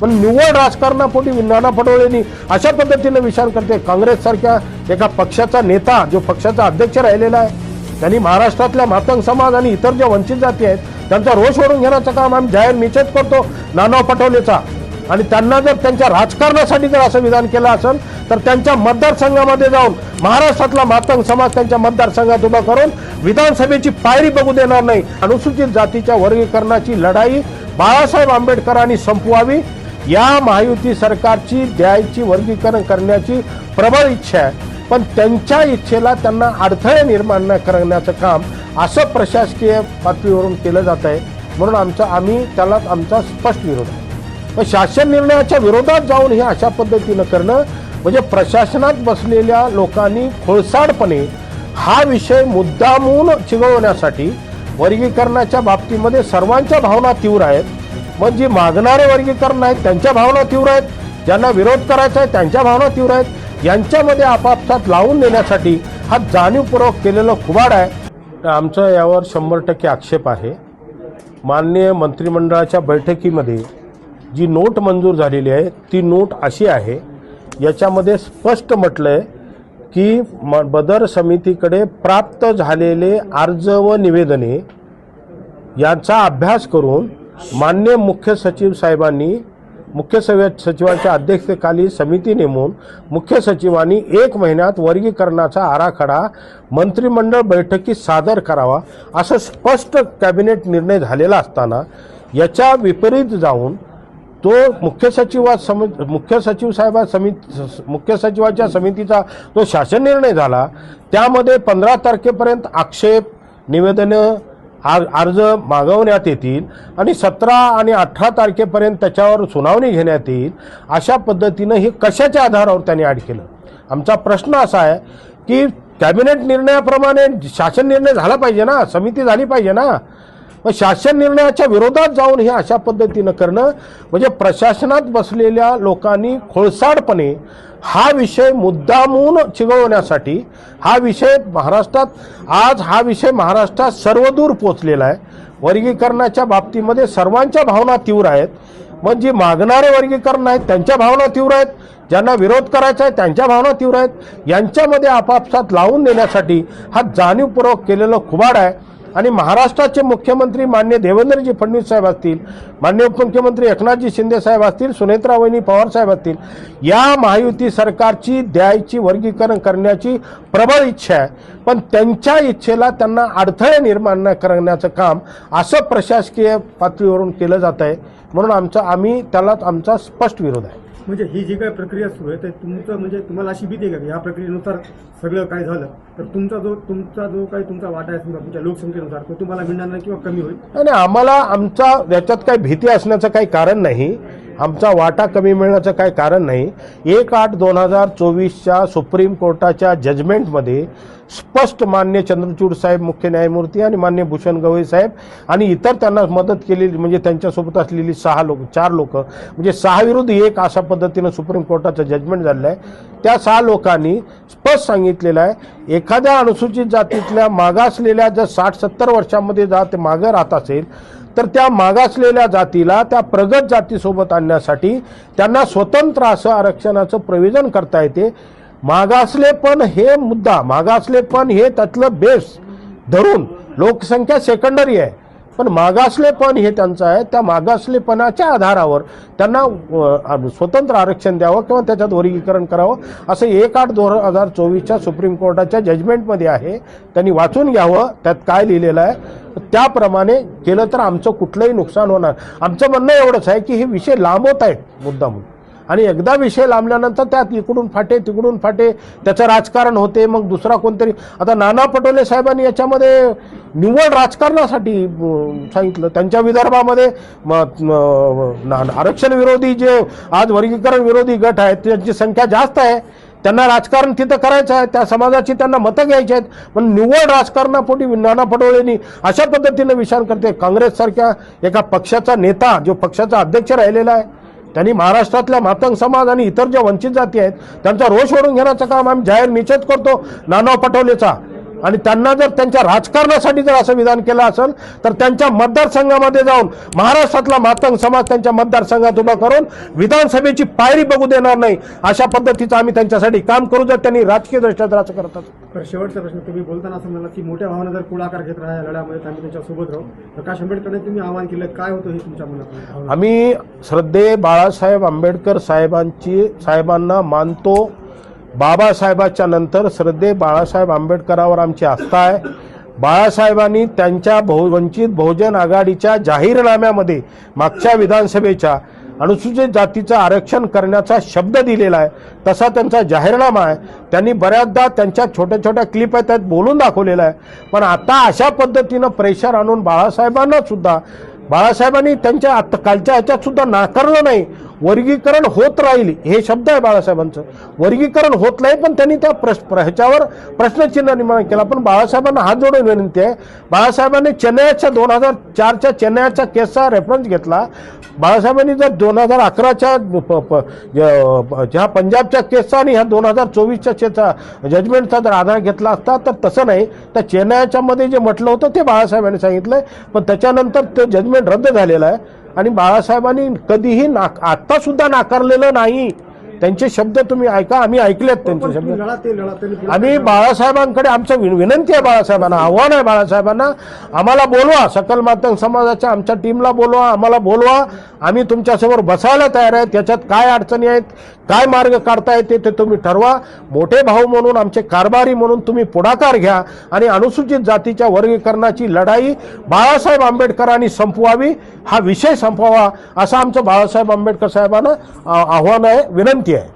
पण निव्वळ राजकारणापोटी नाना पटोलेंनी अशा पद्धतीने विचार करते. काँग्रेस सारख्या एका पक्षाचा नेता जो पक्षाचा अध्यक्ष राहिलेला आहे, त्यांनी महाराष्ट्रातल्या मातंग समाज आणि इतर ज्या वंचित जाती आहेत त्यांचा रोष ओढून घेण्याचं काम आम्ही जाहीर निषेध करतो नाना पटोलेचा. आणि त्यांना जर त्यांच्या राजकारणासाठी जर असं विधान केलं असेल तर त्यांच्या मतदारसंघामध्ये जाऊन महाराष्ट्रातला मातंग समाज त्यांच्या मतदारसंघात उभा करून विधानसभेची पायरी बघू देणार नाही. अनुसूचित जातीच्या वर्गीकरणाची लढाई बाळासाहेब आंबेडकरांनी संपवावी, या महायुती सरकारची द्यायची वर्गीकरण करण्याची प्रबळ इच्छा आहे. पण त्यांच्या इच्छेला त्यांना अडथळे निर्माण न करण्याचं काम असं प्रशासकीय पातळीवरून केलं जात आहे. म्हणून आम्ही त्याला आमचा स्पष्ट विरोध आहे. पण शासन निर्णयाच्या विरोधात जाऊन हे अशा पद्धतीनं करणं म्हणजे प्रशासनात बसलेल्या लोकांनी खोळसाडपणे हा विषय मुद्दामून चिघळवण्यासाठी, वर्गीकरणाच्या बाबतीमध्ये सर्वांच्या भावना तीव्र आहेत. मग जी मागणारे वर्गीकरण आहेत त्यांच्या भावना तीव्र आहेत, ज्यांना विरोध करायचा आहे त्यांच्या भावना तीव्र आहेत. यांच्यामध्ये आपापसात लावून देण्यासाठी हा जाणीवपूर्वक केलेलं कुबाड आहे. आमचं यावर 100% आक्षेप आहे. माननीय मंत्रिमंडळाच्या बैठकीमध्ये जी नोट मंजूर झालेली आहे ती नोट अशी आहे, याच्यामध्ये स्पष्ट म्हटलं आहे की बदर समितीकडे प्राप्त झालेले अर्ज व निवेदने यांचा अभ्यास करून माननीय मुख्य सचिव साहेबांनी, मुख्य सचिवांच्या अध्यक्षतेखाली समिती नेमून मुख्य सचिवांनी 1 महिन्यात वर्गीकरणाचा आराखडा मंत्रिमंडळ बैठकीत सादर करावा असं स्पष्ट कॅबिनेट निर्णय झालेला असताना याच्या विपरीत जाऊन तो मुख्य सचिवाच्या समितीचा तो शासन निर्णय झाला. त्यामध्ये 15 तारखेपर्यंत आक्षेप निवेदनं अर्ज मागवण्यात येतील आणि 17 आणि 18 तारखेपर्यंत त्याच्यावर सुनावणी घेण्यात येईल. अशा पद्धतीनं हे कशाच्या आधारावर त्यांनी ॲड केलं. आमचा प्रश्न असा आहे की कॅबिनेट निर्णयाप्रमाणे शासन निर्णय झाला पाहिजे ना, समिती झाली पाहिजे ना. मग शासन निर्णयाच्या विरोधात जाऊन हे अशा पद्धतीनं करणं म्हणजे प्रशासनात बसलेल्या लोकांनी खोळसाडपणे हा विषय मुद्दामून चिघळवण्यासाठी, हा विषय महाराष्ट्रात सर्वदूर पोचलेला आहे. वर्गीकरणाच्या बाबतीमध्ये सर्वांच्या भावना तीव्र आहेत. मग जी मागणारे वर्गीकरण आहेत त्यांच्या भावना तीव्र आहेत, ज्यांना विरोध करायचा आहे त्यांच्या भावना तीव्र आहेत. यांच्यामध्ये आपापसात लावून देण्यासाठी हा जाणीवपूर्वक केलेलं कुबाड आहे. आणि महाराष्ट्राचे मुख्यमंत्री माननीय देवेंद्रजी फडणवीस साहेब असतील, माननीय उपमुख्यमंत्री एकनाथजी शिंदे साहेब असतील, सुनेत्रावहिनी पवार साहेब असतील, या महायुती सरकारची द्यायची वर्गीकरण करण्याची प्रबळ इच्छा आहे. पण त्यांच्या इच्छेला त्यांना अडथळे निर्माण न करण्याचं काम असं प्रशासकीय पातळीवरून केलं जात आहे. म्हणून आम्ही त्याला आमचा स्पष्ट विरोध आहे. म्हणजे ही जी काही प्रक्रिया सुरू आहे ते तुम्हाला अशी भीती आहे का या प्रक्रियेनुसार सगळं काय झालं तर तुमचा जो काही तुमचा वाटा आहे समजा तुमच्या लोकसंख्येनुसार तो तुम्हाला मिळणार नाही किंवा कमी होईल? नाही, आम्हाला आमचा याच्यात काही भीती असण्याचं काही कारण नाही. आमचा वाटा कमी मिळण्याचं काही कारण नाही. 1/8/2024च्या सुप्रीम कोर्टाच्या जजमेंटमध्ये स्पष्ट मान्य चंद्रचूड साहेब मुख्य न्यायमूर्ती आणि मान्य भूषण गवई साहेब आणि इतर त्यांना मदत केलेली म्हणजे त्यांच्यासोबत असलेली 4 लोक म्हणजे 6 विरुद्ध 1 अशा पद्धतीनं सुप्रीम कोर्टाचं जजमेंट झालेलं आहे. त्या 6 लोकांनी स्पष्ट सांगितलेलं आहे, एखाद्या अनुसूचित जातीतल्या मागासलेल्या जर 60-70 वर्षांमध्ये ते मागं राहत असेल तर त्या मागासलेल्या जातीला त्या प्रगत जातीसोबत आणण्यासाठी त्यांना स्वतंत्र असं आरक्षणाचं प्रोव्हिजन करता येते. मागासलेपण हे त्यातलं बेस धरून लोकसंख्या सेकंडरी आहे, पण मागासलेपण हे त्यांचं आहे. त्या मागासलेपणाच्या आधारावर त्यांना स्वतंत्र आरक्षण द्यावं किंवा त्याच्यात वर्गीकरण करावं असं 1/8/2024च्या सुप्रीम कोर्टाच्या जजमेंटमध्ये आहे. त्यांनी वाचून घ्यावं, त्यात काय लिहिलेलं आहे. त्याप्रमाणे केलं तर आमचं कुठलंही नुकसान होणार. आमचं म्हणणं एवढंच आहे की हे विषय लांबवत आहेत मुद्दामून, आणि एकदा विषय लांबल्यानंतर त्यात इकडून फाटे तिकडून फाटे त्याचं राजकारण होते. मग दुसरा कोणतरी, आता नाना पटोले साहेबांनी याच्यामध्ये निव्वळ राजकारणासाठी सांगितलं. त्यांच्या विदर्भामध्ये आरक्षण विरोधी जे आज वर्गीकरण विरोधी गट आहेत त्यांची संख्या जास्त आहे. त्यांना राजकारण तिथं करायचं आहे, त्या समाजाची त्यांना मतं घ्यायची आहेत. पण निव्वळ राजकारणापोटी नाना पटोलेंनी अशा पद्धतीनं विचार करते. काँग्रेस सारख्या एका पक्षाचा नेता जो पक्षाचा अध्यक्ष राहिलेला आहे, त्यांनी महाराष्ट्रातल्या मातंग समाज आणि इतर ज्या वंचित जाती आहेत त्यांचा रोष ओढून घेण्याचं काम आम्ही जाहीर निषेध करतो नाना पटोलेचा. आणि त्यांना जर त्यांच्या राजकारणासाठी जर असं विधान केलं असेल तर त्यांच्या मतदारसंघामध्ये जाऊन महाराष्ट्रातला मातंग समाज त्यांच्या मतदारसंघात उभा करून विधानसभेची पायरी बघू देणार नाही, अशा पद्धतीचं आम्ही त्यांच्यासाठी काम करू जर त्यांनी राजकीय दृष्ट्या जर असं करतात. तर शेवटचा प्रश्न, तुम्ही बोलताना असं म्हणाला की मोठ्या भावानं जर पुढाकार घेत राहा या लढ्यामध्ये आम्ही त्यांच्यासोबत राहू, प्रकाश आंबेडकरांनी तुम्ही आवाहन केलं, काय होतं हे तुमच्या मनात? आम्ही श्रद्धेय बाळासाहेब आंबेडकर साहेबांना मानतो. बाबासाहेबाच्या नंतर श्रद्धेय बाळासाहेब आंबेडकरांवर आमची आस्था आहे. बाळासाहेबांनी त्यांच्या वंचित बहुजन आघाडीच्या जाहीरनाम्यामध्ये मागच्या विधानसभेच्या अनुसूचित जातीचं आरक्षण करण्याचा शब्द दिलेला आहे, तसा त्यांचा जाहीरनामा आहे. त्यांनी बऱ्याचदा त्यांच्या छोट्या छोट्या क्लिप आहेत त्यात बोलून दाखवलेला आहे. पण आता अशा पद्धतीनं प्रेशर आणून बाळासाहेबांनी त्यांच्या आता कालच्या ह्याच्यात सुद्धा नाकारलं नाही. वर्गीकरण होत राहील हे शब्द आहे बाळासाहेबांचं, वर्गीकरण होत नाही, पण त्यांनी त्या ह्याच्यावर प्रश्नचिन्ह निर्माण केला. पण बाळासाहेबांना हात जोडून विनंती आहे, बाळासाहेबांनी चेन्नईच्या 2004च्या चेन्नईच्या केसचा रेफरन्स घेतला. बाळासाहेबांनी जर 2011च्या ज्या पंजाबच्या केसचा आणि ह्या 2024च्या केसचा जजमेंटचा जर आधार घेतला असता तर तसं नाही. त्या चेन्नईच्या मध्ये जे म्हटलं होतं ते बाळासाहेबांनी सांगितलंय, पण त्याच्यानंतर ते जजमेंट रद्द झालेलं आहे. आणि बाळासाहेबांनी कधीही आता सुद्धा नाकारलेलं नाही. त्यांचे शब्द तुम्ही ऐका, आम्ही ऐकलेत त्यांचे शब्द. आम्ही बाळासाहेबांकडे आमचं विनंती आहे, बाळासाहेबांना आव्हान आहे, बाळासाहेबांना आम्हाला बोलवा, सकल मातंग समाजाच्या आमच्या टीमला बोलवा, आम्हाला बोलवा, आम्ही तुमच्यासमोर बसायला तयार आहे. त्याच्यात काय अडचणी आहेत, काय मार्ग काढता येते ते तुम्ही ठरवा. मोठे भाऊ म्हणून, आमचे कारभारी म्हणून तुम्ही पुढाकार घ्या आणि अनुसूचित जातीच्या वर्गीकरणाची लढाई बाळासाहेब आंबेडकरांनी संपवावी, हा विषय संपवावा, असं आमचं बाळासाहेब आंबेडकर साहेबांना आव्हान आहे, विनंती आहे.